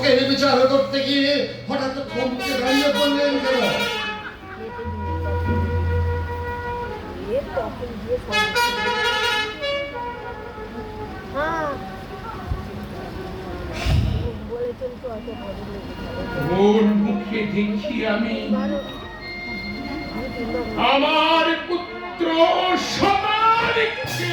যুবকের বিচার করতে গিয়ে হঠাৎ থমকে দাঁড়িয়ে পড়লেন কেন? ওর মুখে দেখি আমি আমার পুত্র সমানিককে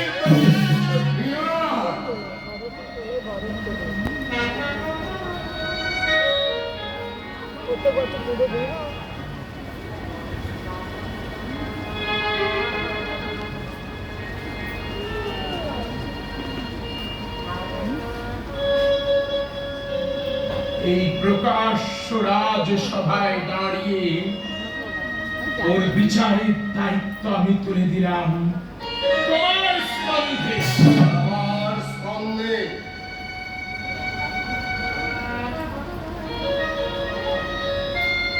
এই প্রকাশ্য রাজসভায় দাঁড়িয়ে ওর বিচারের দায়িত্ব আমি তুলে দিলাম তোমার স্কন্ধে। আমার স্কন্ধে?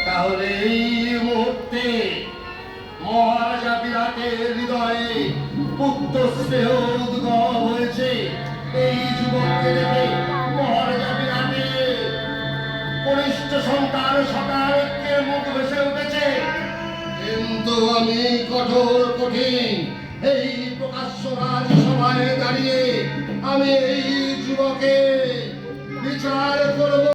তাহলে এই মুহূর্তে মহারাজা বিরাটের হৃদয়ে পুত্র স্নেহ উদ্গম হয়েছে। এই যুবককে দেখে মহারাজা বিরাটের কনিষ্ঠ সন্তান সকালের মুখ ভেসে উঠেছে। কিন্তু আমি কঠোর কঠিন এই প্রকাশ্য রাজসভায় দাঁড়িয়ে আমি এই যুবকের বিচার করব।